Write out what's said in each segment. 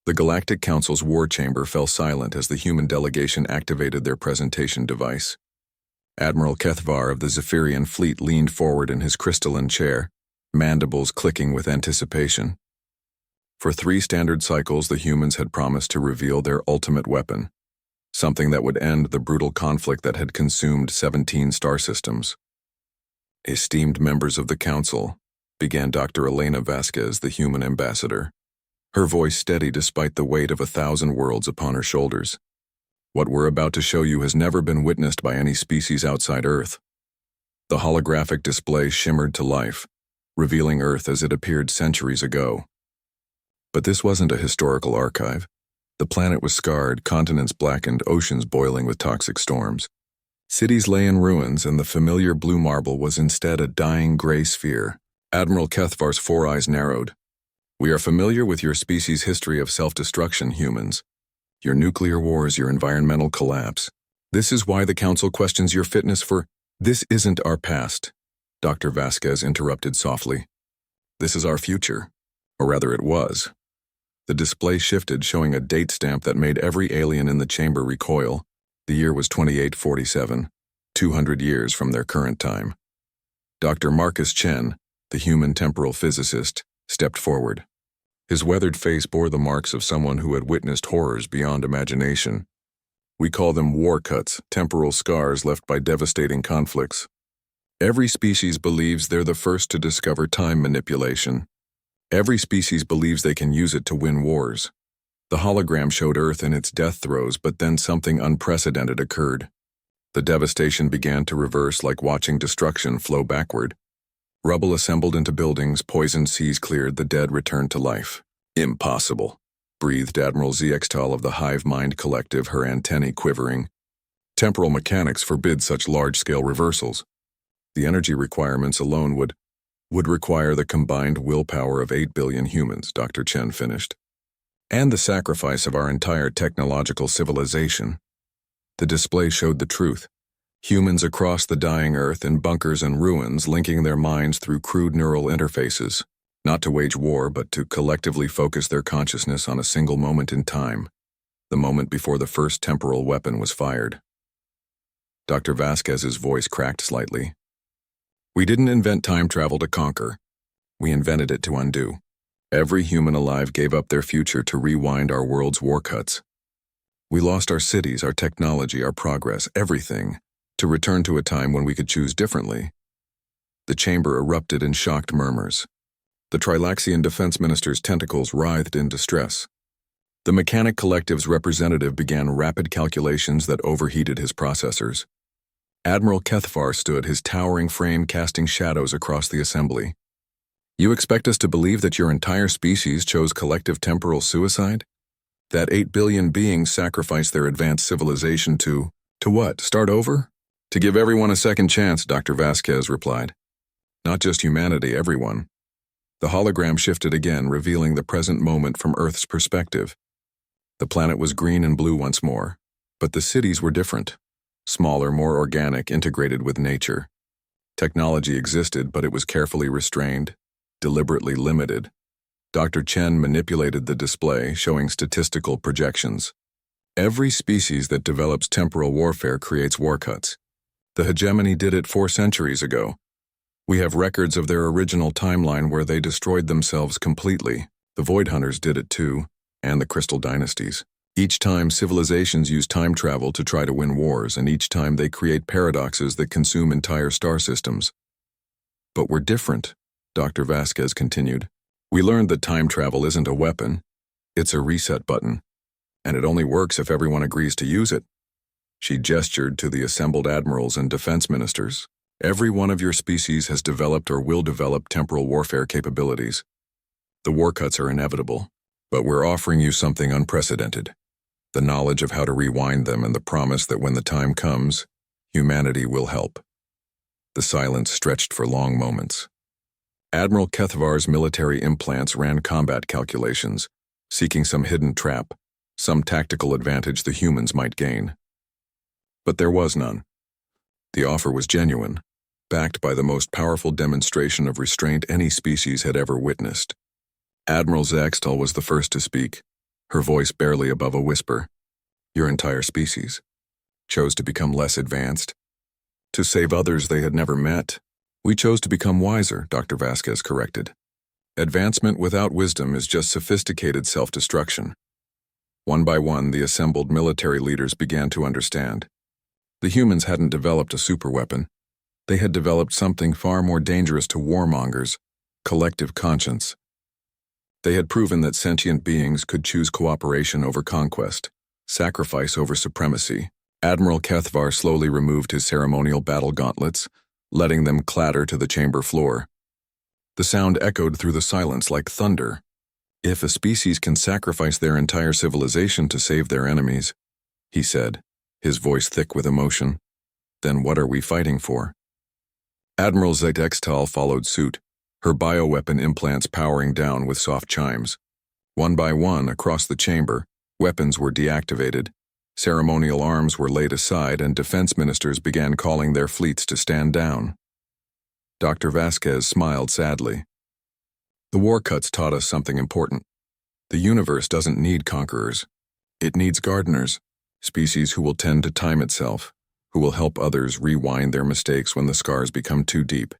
The Galactic Council's war chamber fell silent as the human delegation activated their presentation device. Admiral Kethvar of the Zephyrian fleet leaned forward in his crystalline chair, mandibles clicking with anticipation. For 3 standard cycles, the humans had promised to reveal their ultimate weapon, something that would end the brutal conflict that had consumed 17 star systems. "Esteemed members of the Council," began Dr. Elena Vasquez, the human ambassador, her voice steady despite the weight of 1,000 worlds upon her shoulders. "What we're about to show you has never been witnessed by any species outside Earth." The holographic display shimmered to life, revealing Earth as it appeared centuries ago. But this wasn't a historical archive. The planet was scarred, continents blackened, oceans boiling with toxic storms. Cities lay in ruins, and the familiar blue marble was instead a dying gray sphere. Admiral Kethvar's 4 eyes narrowed. "We are familiar with your species' history of self-destruction, humans. Your nuclear wars, your environmental collapse. This is why the Council questions your fitness for—" "This isn't our past," Dr. Vasquez interrupted softly. "This is our future. Or rather, it was." The display shifted, showing a date stamp that made every alien in the chamber recoil. The year was 2847, 200 years from their current time. Dr. Marcus Chen, the human temporal physicist, stepped forward. His weathered face bore the marks of someone who had witnessed horrors beyond imagination. "We call them Warcuts, temporal scars left by devastating conflicts. Every species believes they're the first to discover time manipulation. Every species believes they can use it to win wars. The hologram showed Earth in its death throes, but then something unprecedented occurred. The devastation began to reverse, like watching destruction flow backward. Rubble assembled into buildings, poisoned seas cleared, the dead returned to life." "Impossible," breathed Admiral Zextal of the Hive Mind Collective, her antennae quivering. "Temporal mechanics forbid such large-scale reversals. The energy requirements alone would require the combined willpower of 8 billion humans," Dr. Chen finished. "And the sacrifice of our entire technological civilization." The display showed the truth. Humans across the dying Earth in bunkers and ruins, linking their minds through crude neural interfaces, not to wage war but to collectively focus their consciousness on a single moment in time, the moment before the first temporal weapon was fired. Dr. Vasquez's voice cracked slightly. "We didn't invent time travel to conquer. We invented it to undo. Every human alive gave up their future to rewind our world's Warcuts. We lost our cities, our technology, our progress, everything, to return to a time when we could choose differently." The chamber erupted in shocked murmurs. The Trilaxian defense minister's tentacles writhed in distress. The Mechanic Collective's representative began rapid calculations that overheated his processors. Admiral Kethvar stood, his towering frame casting shadows across the assembly. "You expect us to believe that your entire species chose collective temporal suicide? That 8 billion beings sacrificed their advanced civilization to what, start over?" "To give everyone a second chance," Dr. Vasquez replied. "Not just humanity, everyone." The hologram shifted again, revealing the present moment from Earth's perspective. The planet was green and blue once more, but the cities were different. Smaller, more organic, integrated with nature. Technology existed, but it was carefully restrained, deliberately limited. Dr. Chen manipulated the display, showing statistical projections. Every species that develops temporal warfare creates Warcuts. The hegemony did it 4 centuries ago. We have records of their original timeline where they destroyed themselves completely. The Void Hunters did it too, and the Crystal Dynasties. Each time, civilizations use time travel to try to win wars, and each time they create paradoxes that consume entire star systems. "But we're different," Dr. Vasquez continued. "We learned that time travel isn't a weapon. It's a reset button. And it only works if everyone agrees to use it." She gestured to the assembled admirals and defense ministers. "Every one of your species has developed or will develop temporal warfare capabilities. The Warcuts are inevitable, but we're offering you something unprecedented. The knowledge of how to rewind them and the promise that when the time comes, humanity will help." The silence stretched for long moments. Admiral Kethvar's military implants ran combat calculations, seeking some hidden trap, some tactical advantage the humans might gain. But there was none. The offer was genuine, backed by the most powerful demonstration of restraint any species had ever witnessed. Admiral Zextal was the first to speak. her voice barely above a whisper. Your entire species chose to become less advanced, to save others they had never met. We chose to become wiser, Dr. Vasquez corrected. Advancement without wisdom is just sophisticated self-destruction. One by one, the assembled military leaders began to understand. The humans hadn't developed a superweapon. They had developed something far more dangerous to warmongers: collective conscience. They had proven that sentient beings could choose cooperation over conquest, sacrifice over supremacy. Admiral Kethvar slowly removed his ceremonial battle gauntlets, letting them clatter to the chamber floor. The sound echoed through the silence like thunder. If a species can sacrifice their entire civilization to save their enemies, he said, his voice thick with emotion, then what are we fighting for? Admiral Zetextal followed suit, her bioweapon implants powering down with soft chimes. One by one, across the chamber, weapons were deactivated, ceremonial arms were laid aside, and defense ministers began calling their fleets to stand down. Dr. Vasquez smiled sadly. The Warcuts taught us something important. The universe doesn't need conquerors. It needs gardeners, species who will tend to time itself, who will help others rewind their mistakes when the scars become too deep.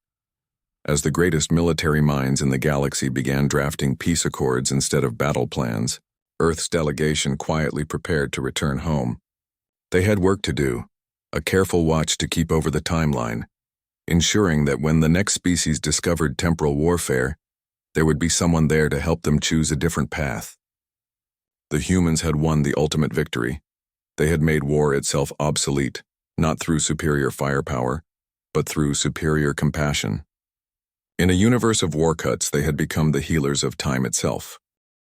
As the greatest military minds in the galaxy began drafting peace accords instead of battle plans, Earth's delegation quietly prepared to return home. They had work to do, a careful watch to keep over the timeline, ensuring that when the next species discovered temporal warfare, there would be someone there to help them choose a different path. The humans had won the ultimate victory. They had made war itself obsolete, not through superior firepower, but through superior compassion. In a universe of Warcuts, they had become the healers of time itself.